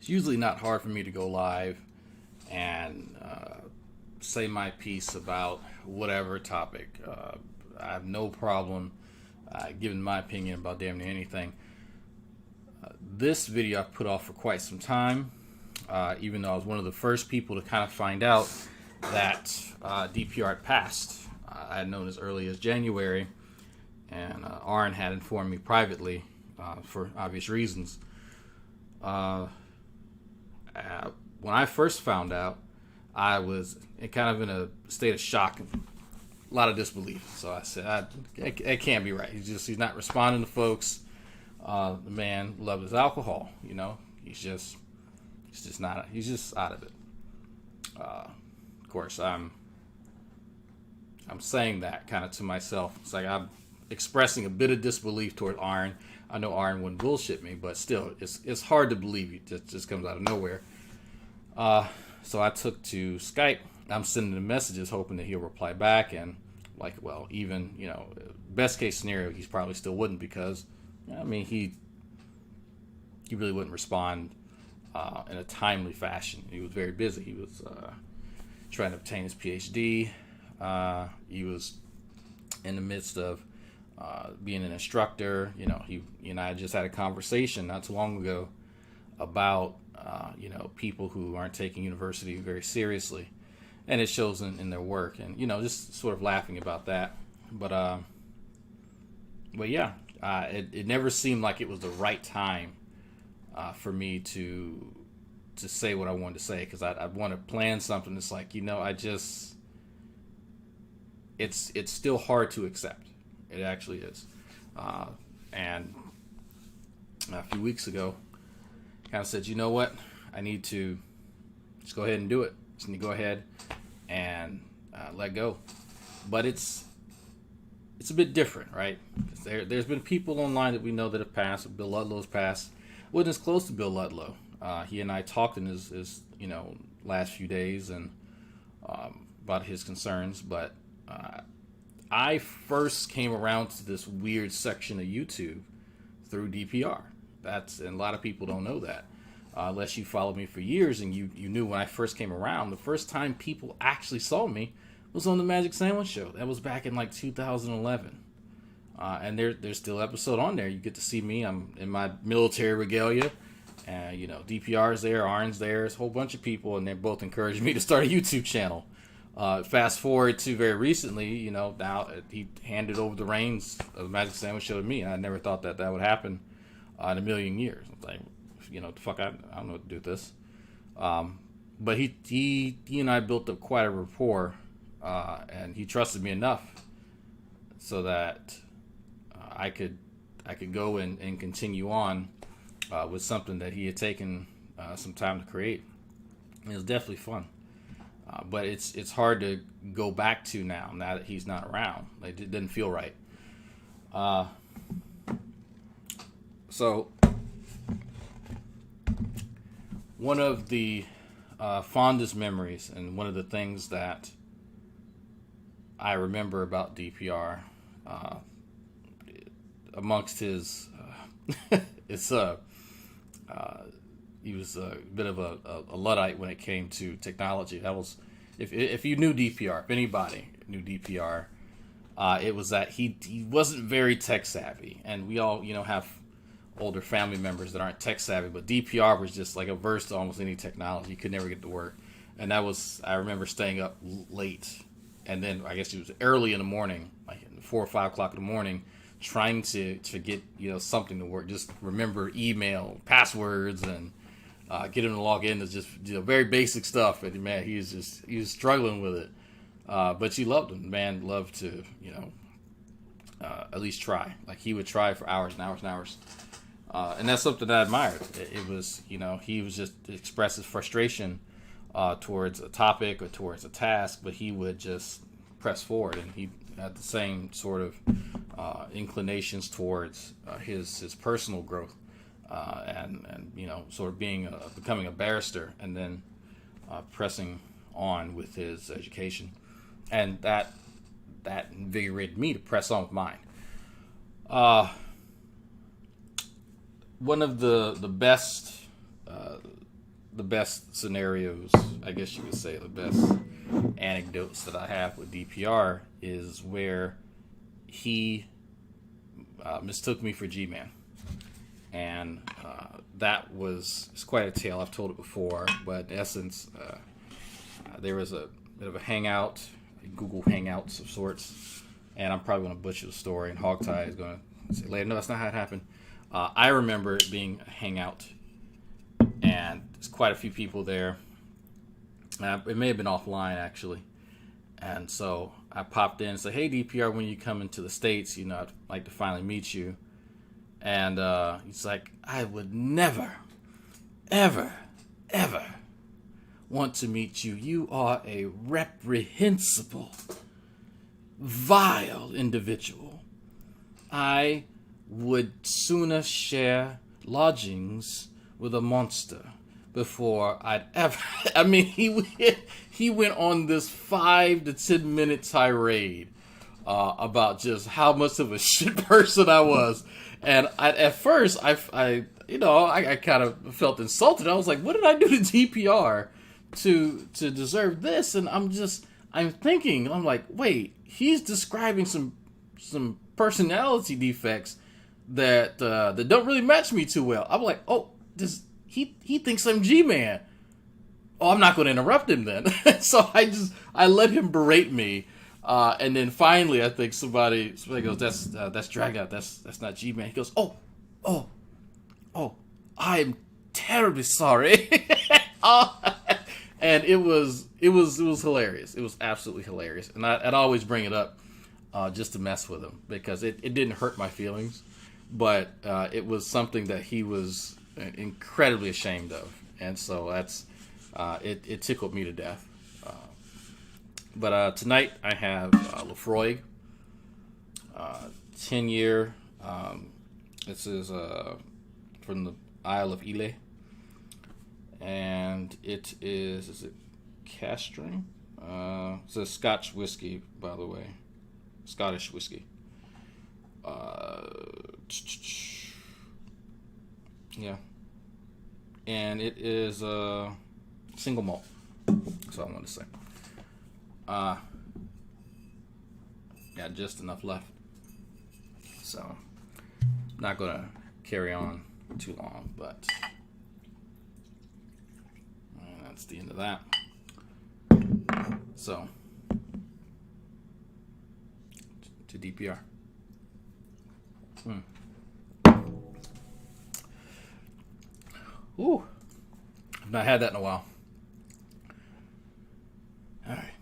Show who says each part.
Speaker 1: it's usually not hard for me to go live and say my piece about whatever topic. I have no problem giving my opinion about damn near anything. This video I put off for quite some time, even though I was one of the first people to kind of find out that DPR had passed. I had known as early as January, and Arn had informed me privately for obvious reasons. When I first found out, I was kind of in a state of shock and a lot of disbelief. So I said, it can't be right. He's not responding to folks. The man loved his alcohol. You know, he's just out of it. Of course, I'm saying that kind of to myself. It's like I'm expressing a bit of disbelief toward Arn. I know Arn wouldn't bullshit me, but still, it's hard to believe it just comes out of nowhere. So I took to Skype. I'm sending him messages hoping that he'll reply back, and even, best case scenario, he's probably still wouldn't, because, he really wouldn't respond in a timely fashion. He was very busy. He was trying to obtain his PhD. He was in the midst of being an instructor. He and I just had a conversation not too long ago about people who aren't taking university very seriously, and it shows in their work, and just sort of laughing about that. But yeah, it never seemed like it was the right time for me to say what I wanted to say, because I want to plan something that's like, it's still hard to accept. It actually is. And a few weeks ago, kind of said, you know what? I need to just go ahead and do it. Just need to go ahead and let go. But it's a bit different, right? There's been people online that we know that have passed. Bill Ludlow's passed. Wasn't as close to Bill Ludlow. He and I talked in his last few days and about his concerns. But I first came around to this weird section of YouTube through DPR. And a lot of people don't know that. Unless you followed me for years and you knew when I first came around, the first time people actually saw me was on the Magic Sandwich Show. That was back in 2011. And there's still an episode on there. You get to see me. I'm in my military regalia. And, DPR's there, Arn's there. There's a whole bunch of people, and they both encouraged me to start a YouTube channel. Fast forward to very recently, now he handed over the reins of the Magic Sandwich Show to me. And I never thought that would happen in a million years. It's like, the fuck, I don't know what to do with this. But he and I built up quite a rapport, and he trusted me enough so that I could go and continue on with something that he had taken some time to create. It was definitely fun. But it's hard to go back to now that he's not around. It didn't feel right. So one of the fondest memories, and one of the things that I remember about DPR, amongst his, he was a bit of a Luddite when it came to technology. That was, if you knew DPR, if anybody knew DPR, it was that he wasn't very tech savvy, and we all have older family members that aren't tech savvy, but DPR was just like averse to almost any technology. He could never get to work. And I remember staying up late, and then I guess it was early in the morning, like 4 or 5 o'clock in the morning, trying to get something to work. Just remember email passwords and get him to log in. It's just very basic stuff. And man, he was struggling with it. But you loved him. Man loved to at least try. Like, he would try for hours and hours and hours. And that's something that I admired. It was, he was just express his frustration towards a topic or towards a task, but he would just press forward, and he had the same sort of inclinations towards his personal growth, and sort of becoming a barrister, and then pressing on with his education, and that invigorated me to press on with mine. One of the best the best scenarios, I guess you could say, the best anecdotes that I have with DPR is where he mistook me for G-Man. And that it's quite a tale. I've told it before, but in essence, there was a bit of a hangout, Google Hangouts of sorts, and I'm probably going to butcher the story, and Hogtie is going to say later, no, that's not how it happened. I remember it being a hangout, and there's quite a few people there. It may have been offline, actually. And so I popped in and said, hey, DPR, when you come into the States, I'd like to finally meet you. And he's like, I would never, ever, ever want to meet you. You are a reprehensible, vile individual. I would sooner share lodgings with a monster before I'd ever... I mean, he went on this 5 to 10 minute tirade about just how much of a shit person I was. And at first, I kind of felt insulted. I was like, what did I do to DPR to deserve this? And I'm thinking, I'm like, wait, he's describing some personality defects that don't really match me too well. I'm like, oh, he thinks I'm G-Man. Oh, I'm not going to interrupt him then. So I let him berate me. And then finally, I think somebody goes, that's Dragnauct. That's not G-Man. He goes, oh, I'm terribly sorry. And it was hilarious. It was absolutely hilarious. And I'd always bring it up just to mess with him because it didn't hurt my feelings, but it was something that he was incredibly ashamed of, and so that's it tickled me to death. But tonight I have Lefroy, 10-year. This is from the Isle of Yle, and it is it Castring? It's a Scotch whiskey, by the way, Scottish whiskey. Yeah, and it is a single malt. That's all I wanted to say. Got just enough left, so not gonna carry on too long, but that's the end of that. So to DPR. Ooh, I've not had that in a while. All right.